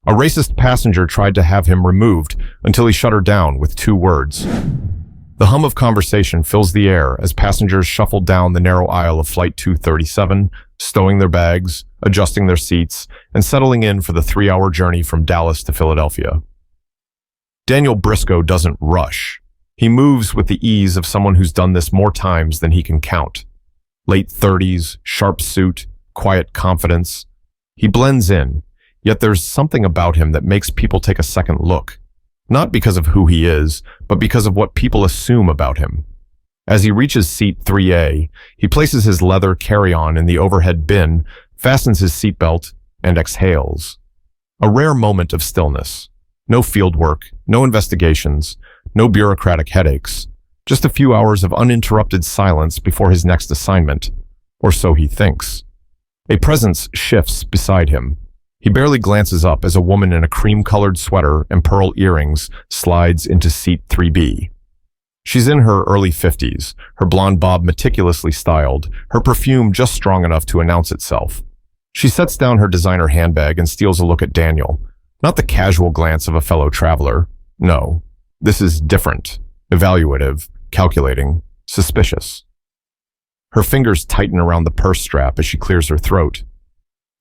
A racist passenger tried to have him removed until he shut her down with 2 words. The hum of conversation fills the air as passengers shuffle down the narrow aisle of Flight 237, stowing their bags, adjusting their seats, and settling in for the 3-hour journey from Dallas to Philadelphia. Daniel Briscoe doesn't rush. He moves with the ease of someone who's done this more times than he can count. Late 30s, sharp suit, quiet confidence. He blends in, yet there's something about him that makes people take a second look. Not because of who he is, but because of what people assume about him. As he reaches seat 3A, he places his leather carry-on in the overhead bin, fastens his seatbelt, and exhales. A rare moment of stillness. No field work, no investigations, no bureaucratic headaches. Just a few hours of uninterrupted silence before his next assignment, or so he thinks. A presence shifts beside him. He barely glances up as a woman in a cream-colored sweater and pearl earrings slides into seat 3B. She's in her early 50s, her blonde bob meticulously styled, her perfume just strong enough to announce itself. She sets down her designer handbag and steals a look at Daniel. Not the casual glance of a fellow traveler. No, this is different, evaluative, calculating, suspicious. Her fingers tighten around the purse strap as she clears her throat.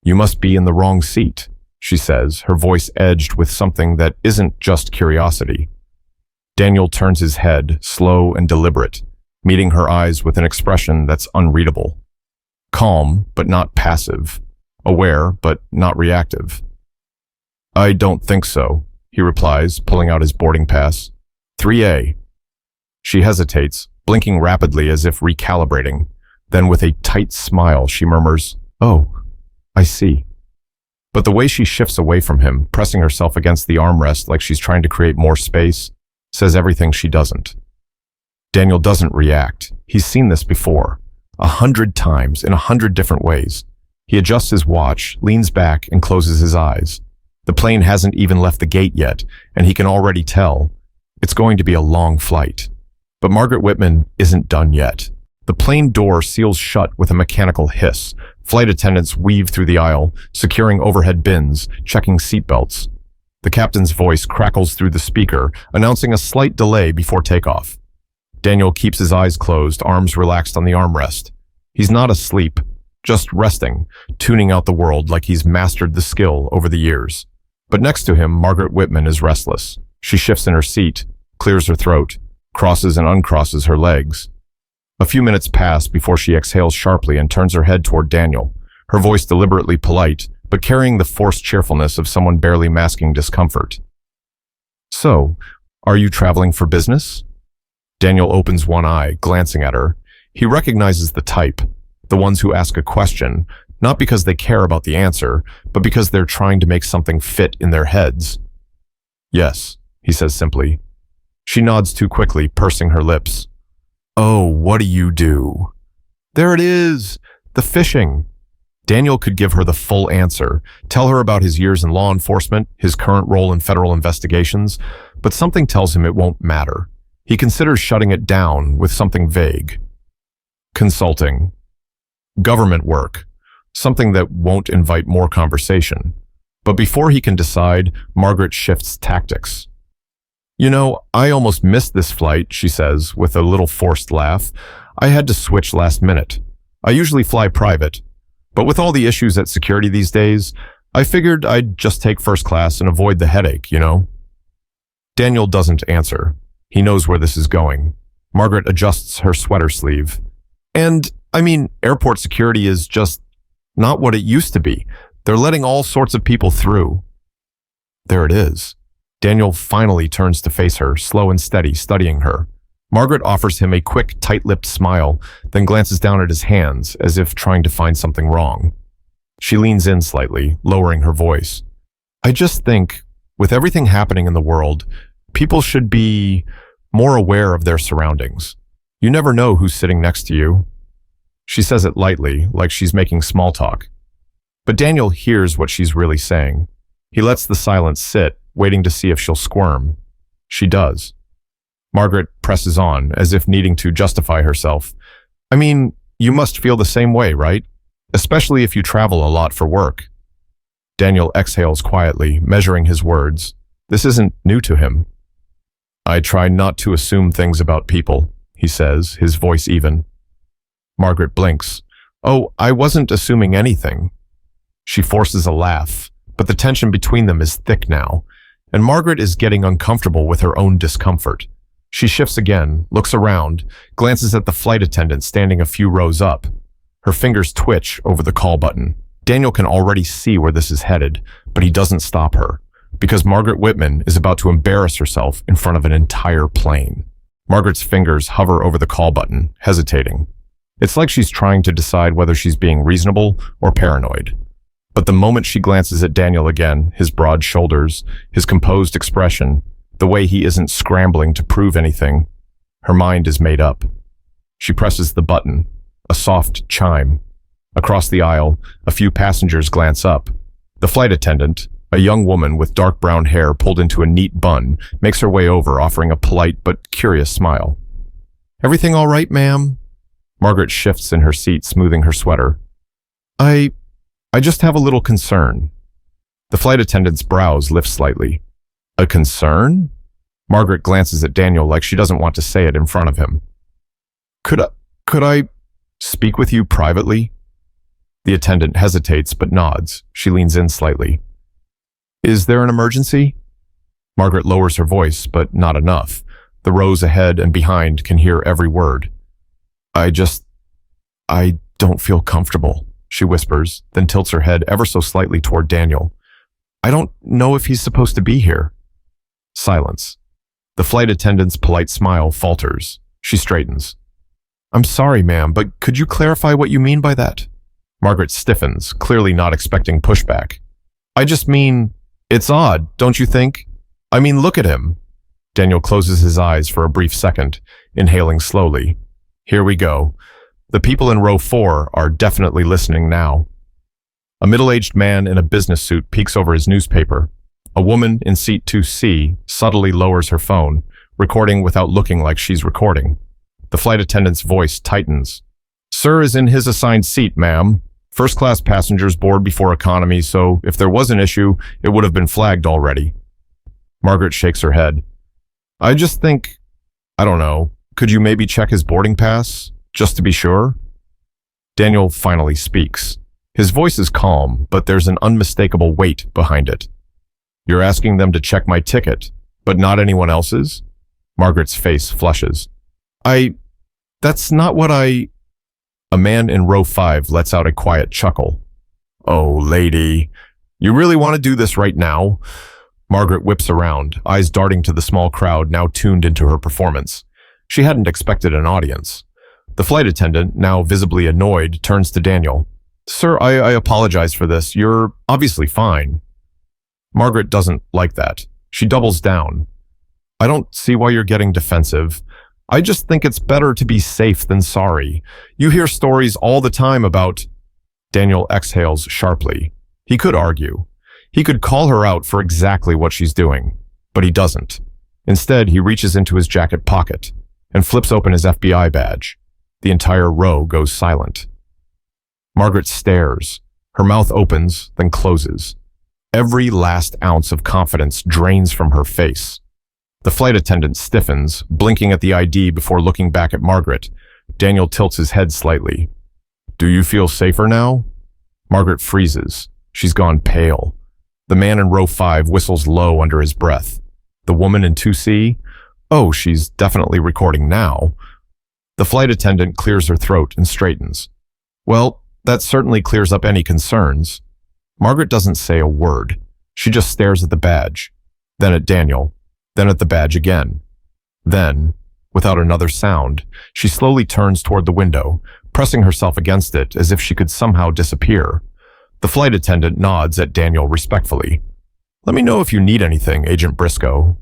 "You must be in the wrong seat," she says, her voice edged with something that isn't just curiosity. Daniel turns his head, slow and deliberate, meeting her eyes with an expression that's unreadable. Calm, but not passive. Aware, but not reactive. "I don't think so," he replies, pulling out his boarding pass. 3A. She hesitates, blinking rapidly as if recalibrating. Then with a tight smile, she murmurs, "Oh, I see." But the way she shifts away from him, pressing herself against the armrest like she's trying to create more space, says everything she doesn't. Daniel doesn't react. He's seen this before. 100 times, in 100 different ways. He adjusts his watch, leans back, and closes his eyes. The plane hasn't even left the gate yet, and he can already tell it's going to be a long flight. But Margaret Whitman isn't done yet. The plane door seals shut with a mechanical hiss. Flight attendants weave through the aisle, securing overhead bins, checking seatbelts. The captain's voice crackles through the speaker, announcing a slight delay before takeoff. Daniel keeps his eyes closed, arms relaxed on the armrest. He's not asleep, just resting, tuning out the world like he's mastered the skill over the years. But next to him, Margaret Whitman is restless. She shifts in her seat, clears her throat, crosses and uncrosses her legs. A few minutes pass before she exhales sharply and turns her head toward Daniel, her voice deliberately polite, but carrying the forced cheerfulness of someone barely masking discomfort. "So, are you traveling for business?" Daniel opens one eye, glancing at her. He recognizes the type, the ones who ask a question, not because they care about the answer, but because they're trying to make something fit in their heads. "Yes," he says simply. She nods too quickly, pursing her lips. "Oh, what do you do?" "There it is! The fishing!" Daniel could give her the full answer, tell her about his years in law enforcement, his current role in federal investigations, but something tells him it won't matter. He considers shutting it down with something vague. Consulting. Government work. Something that won't invite more conversation. But before he can decide, Margaret shifts tactics. "You know, I almost missed this flight," she says, with a little forced laugh. "I had to switch last minute. I usually fly private, but with all the issues at security these days, I figured I'd just take first class and avoid the headache, you know?" Daniel doesn't answer. He knows where this is going. Margaret adjusts her sweater sleeve. "And, I mean, airport security is just not what it used to be. They're letting all sorts of people through." There it is. Daniel finally turns to face her, slow and steady, studying her. Margaret offers him a quick, tight-lipped smile, then glances down at his hands, as if trying to find something wrong. She leans in slightly, lowering her voice. "I just think, with everything happening in the world, people should be more aware of their surroundings. You never know who's sitting next to you." She says it lightly, like she's making small talk. But Daniel hears what she's really saying. He lets the silence sit, waiting to see if she'll squirm. She does. Margaret presses on, as if needing to justify herself. "I mean, you must feel the same way, right? Especially if you travel a lot for work." Daniel exhales quietly, measuring his words. This isn't new to him. I try not to assume things about people, he says, his voice even. Margaret blinks. Oh, I wasn't assuming anything. She forces a laugh, but the tension between them is thick now, and Margaret is getting uncomfortable with her own discomfort. She shifts again, looks around, glances at the flight attendant standing a few rows up. Her fingers twitch over the call button. Daniel can already see where this is headed, but he doesn't stop her, because Margaret Whitman is about to embarrass herself in front of an entire plane. Margaret's fingers hover over the call button, hesitating. It's like she's trying to decide whether she's being reasonable or paranoid. But the moment she glances at Daniel again, his broad shoulders, his composed expression, the way he isn't scrambling to prove anything, her mind is made up. She presses the button, a soft chime. Across the aisle, a few passengers glance up. The flight attendant, a young woman with dark brown hair pulled into a neat bun, makes her way over, offering a polite but curious smile. Everything all right, ma'am? Margaret shifts in her seat, smoothing her sweater. I just have a little concern. The flight attendant's brows lift slightly. A concern? Margaret glances at Daniel like she doesn't want to say it in front of him. Could I speak with you privately? The attendant hesitates but nods. She leans in slightly. Is there an emergency? Margaret lowers her voice, but not enough. The rows ahead and behind can hear every word. I don't feel comfortable, she whispers, then tilts her head ever so slightly toward Daniel. I don't know if he's supposed to be here. Silence. The flight attendant's polite smile falters. She straightens. I'm sorry, ma'am, but could you clarify what you mean by that? Margaret stiffens, clearly not expecting pushback. I just mean, it's odd, don't you think? I mean, look at him. Daniel closes his eyes for a brief second, inhaling slowly. Here we go. The people in row 4 are definitely listening now. A middle-aged man in a business suit peeks over his newspaper. A woman in seat 2C subtly lowers her phone, recording without looking like she's recording. The flight attendant's voice tightens. Sir is in his assigned seat, ma'am. First-class passengers board before economy, so if there was an issue, it would have been flagged already. Margaret shakes her head. I just think, I don't know, could you maybe check his boarding pass, just to be sure? Daniel finally speaks. His voice is calm, but there's an unmistakable weight behind it. You're asking them to check my ticket, but not anyone else's? Margaret's face flushes. That's not what I... A man in row 5 lets out a quiet chuckle. Oh, lady, you really want to do this right now? Margaret whips around, eyes darting to the small crowd now tuned into her performance. She hadn't expected an audience. The flight attendant, now visibly annoyed, turns to Daniel. Sir, I apologize for this. You're obviously fine. Margaret doesn't like that. She doubles down. I don't see why you're getting defensive. I just think it's better to be safe than sorry. You hear stories all the time about... Daniel exhales sharply. He could argue. He could call her out for exactly what she's doing, but he doesn't. Instead, he reaches into his jacket pocket and flips open his FBI badge. The entire row goes silent. Margaret stares. Her mouth opens, then closes. Every last ounce of confidence drains from her face. The flight attendant stiffens, blinking at the ID before looking back at Margaret. Daniel tilts his head slightly. Do you feel safer now? Margaret freezes. She's gone pale. The man in row 5 whistles low under his breath. The woman in 2C? Oh, she's definitely recording now. The flight attendant clears her throat and straightens. Well, that certainly clears up any concerns. Margaret doesn't say a word. She just stares at the badge, then at Daniel, then at the badge again. Then, without another sound, she slowly turns toward the window, pressing herself against it as if she could somehow disappear. The flight attendant nods at Daniel respectfully. Let me know if you need anything, Agent Briscoe.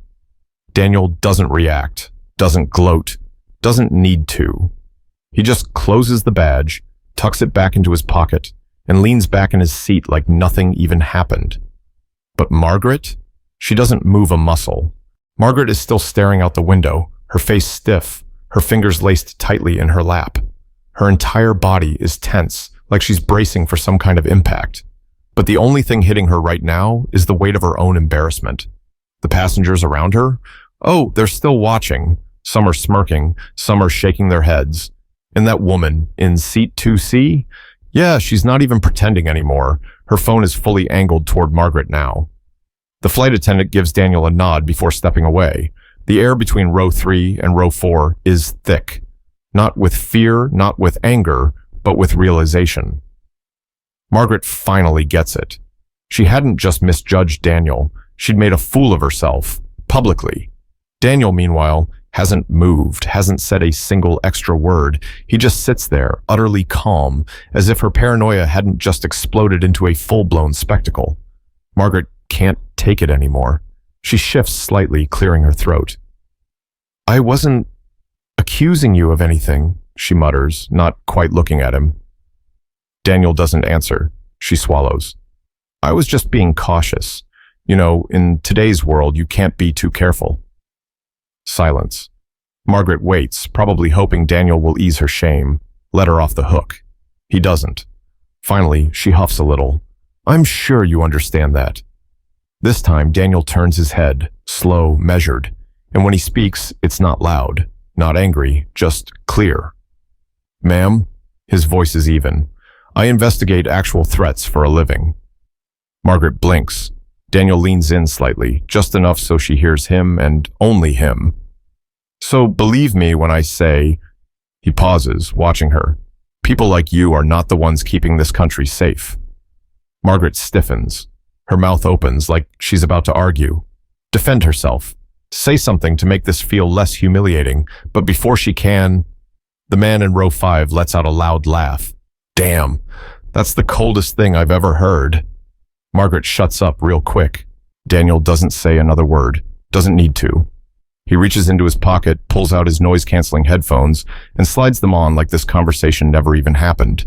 Daniel doesn't react, doesn't gloat, doesn't need to. He just closes the badge, tucks it back into his pocket, and leans back in his seat like nothing even happened. But Margaret? She doesn't move a muscle. Margaret is still staring out the window, her face stiff, her fingers laced tightly in her lap. Her entire body is tense, like she's bracing for some kind of impact. But the only thing hitting her right now is the weight of her own embarrassment. The passengers around her? Oh, they're still watching. Some are smirking, some are shaking their heads. And that woman in seat 2C? Yeah, she's not even pretending anymore. Her phone is fully angled toward Margaret now. The flight attendant gives Daniel a nod before stepping away. The air between row 3 and row 4 is thick. Not with fear, not with anger, but with realization. Margaret finally gets it. She hadn't just misjudged Daniel. She'd made a fool of herself, publicly. Daniel, meanwhile, hasn't moved, hasn't said a single extra word. He just sits there, utterly calm, as if her paranoia hadn't just exploded into a full-blown spectacle. Margaret can't take it anymore. She shifts slightly, clearing her throat. I wasn't accusing you of anything, she mutters, not quite looking at him. Daniel doesn't answer. She swallows. I was just being cautious. You know, in today's world, you can't be too careful. Silence. Margaret waits, probably hoping Daniel will ease her shame, let her off the hook. He doesn't. Finally, she huffs a little. I'm sure you understand that. This time, Daniel turns his head, slow, measured, and when he speaks, it's not loud, not angry, just clear. Ma'am, his voice is even. I investigate actual threats for a living. Margaret blinks. Daniel leans in slightly, just enough so she hears him and only him. So believe me when I say, he pauses, watching her. People like you are not the ones keeping this country safe. Margaret stiffens. Her mouth opens like she's about to argue. Defend herself. Say something to make this feel less humiliating, but before she can, the man in row 5 lets out a loud laugh. Damn, that's the coldest thing I've ever heard. Margaret shuts up real quick. Daniel doesn't say another word. Doesn't need to. He reaches into his pocket, pulls out his noise-canceling headphones, and slides them on like this conversation never even happened.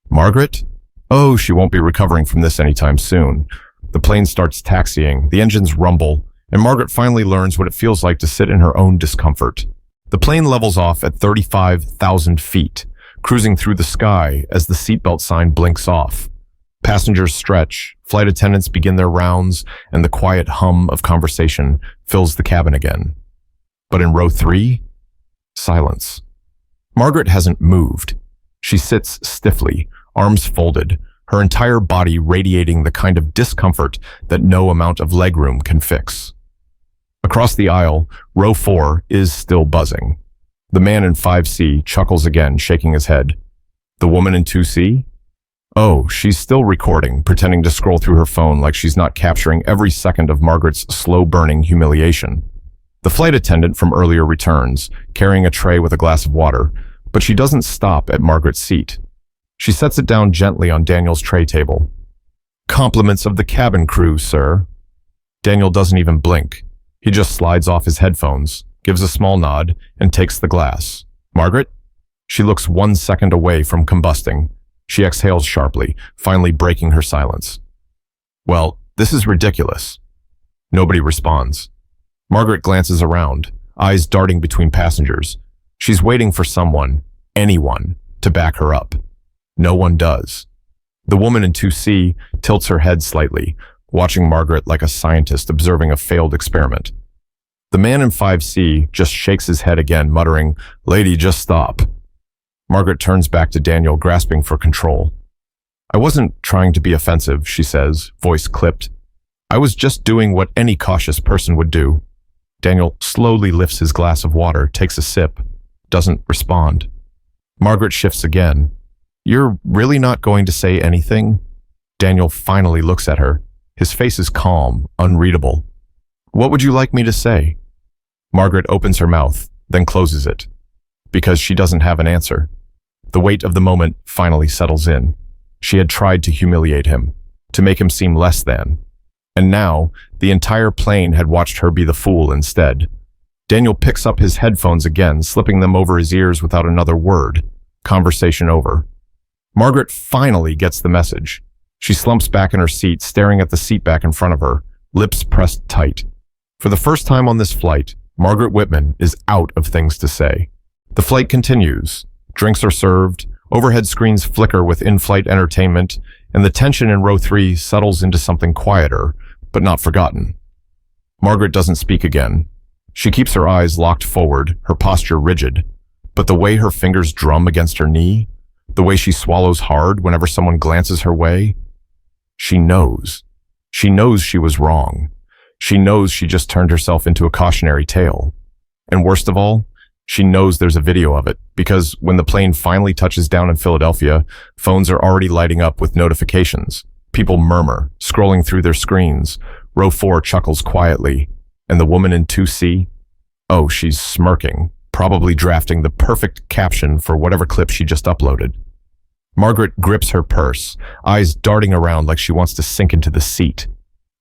Margaret? Oh, she won't be recovering from this anytime soon. The plane starts taxiing, the engines rumble, and Margaret finally learns what it feels like to sit in her own discomfort. The plane levels off at 35,000 feet, cruising through the sky as the seatbelt sign blinks off. Passengers stretch, flight attendants begin their rounds, and the quiet hum of conversation fills the cabin again. But in row 3, silence. Margaret hasn't moved. She sits stiffly, arms folded, her entire body radiating the kind of discomfort that no amount of legroom can fix. Across the aisle, row 4 is still buzzing. The man in 5C chuckles again, shaking his head. The woman in 2C? Oh, she's still recording, pretending to scroll through her phone like she's not capturing every second of Margaret's slow-burning humiliation. The flight attendant from earlier returns, carrying a tray with a glass of water, but she doesn't stop at Margaret's seat. She sets it down gently on Daniel's tray table. Compliments of the cabin crew, sir. Daniel doesn't even blink. He just slides off his headphones, gives a small nod, and takes the glass. Margaret? She looks 1 second away from combusting. She exhales sharply, finally breaking her silence. Well, this is ridiculous. Nobody responds. Margaret glances around, eyes darting between passengers. She's waiting for someone, anyone, to back her up. No one does. The woman in 2C tilts her head slightly, watching Margaret like a scientist observing a failed experiment. The man in 5C just shakes his head again, muttering, "Lady, just stop." Margaret turns back to Daniel, grasping for control. I wasn't trying to be offensive, she says, voice clipped. I was just doing what any cautious person would do. Daniel slowly lifts his glass of water, takes a sip, doesn't respond. Margaret shifts again. You're really not going to say anything? Daniel finally looks at her. His face is calm, unreadable. What would you like me to say? Margaret opens her mouth, then closes it, because she doesn't have an answer. The weight of the moment finally settles in. She had tried to humiliate him, to make him seem less than. And now, the entire plane had watched her be the fool instead. Daniel picks up his headphones again, slipping them over his ears without another word. Conversation over. Margaret finally gets the message. She slumps back in her seat, staring at the seat back in front of her, lips pressed tight. For the first time on this flight, Margaret Whitman is out of things to say. The flight continues. Drinks are served, overhead screens flicker with in-flight entertainment, and the tension in row 3 settles into something quieter, but not forgotten. Margaret doesn't speak again. She keeps her eyes locked forward, her posture rigid, but the way her fingers drum against her knee, the way she swallows hard whenever someone glances her way, she knows. She knows she was wrong. She knows she just turned herself into a cautionary tale. And worst of all, she knows there's a video of it, because when the plane finally touches down in Philadelphia, phones are already lighting up with notifications. People murmur, scrolling through their screens. Row 4 chuckles quietly. And the woman in 2C? Oh, she's smirking, probably drafting the perfect caption for whatever clip she just uploaded. Margaret grips her purse, eyes darting around like she wants to sink into the seat.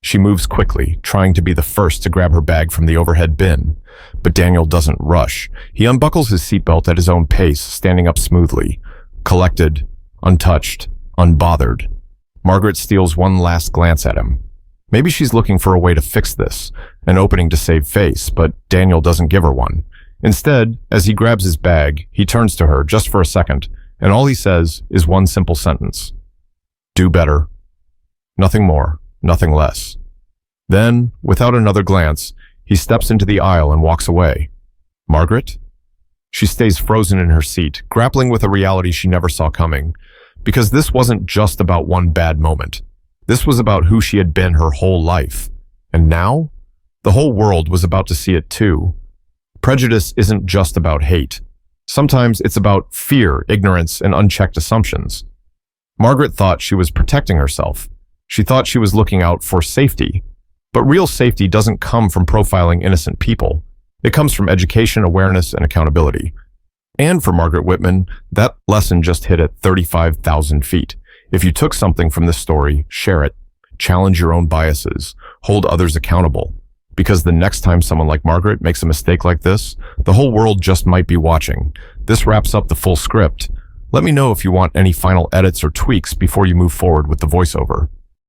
She moves quickly, trying to be the first to grab her bag from the overhead bin. But Daniel doesn't rush. He unbuckles his seatbelt at his own pace, standing up smoothly. Collected, untouched, unbothered. Margaret steals one last glance at him. Maybe she's looking for a way to fix this, an opening to save face, but Daniel doesn't give her one. Instead, as he grabs his bag, he turns to her just for a second, and all he says is one simple sentence. Do better. Nothing more, nothing less. Then, without another glance, he steps into the aisle and walks away. Margaret? She stays frozen in her seat, grappling with a reality she never saw coming, because this wasn't just about one bad moment. This was about who she had been her whole life. And now, the whole world was about to see it too. Prejudice isn't just about hate. Sometimes it's about fear, ignorance, and unchecked assumptions. Margaret thought she was protecting herself. She thought she was looking out for safety. But real safety doesn't come from profiling innocent people. It comes from education, awareness, and accountability. And for Margaret Whitman, that lesson just hit at 35,000 feet. If you took something from this story, share it. Challenge your own biases. Hold others accountable. Because the next time someone like Margaret makes a mistake like this, the whole world just might be watching. This wraps up the full script. Let me know if you want any final edits or tweaks before you move forward with the voiceover.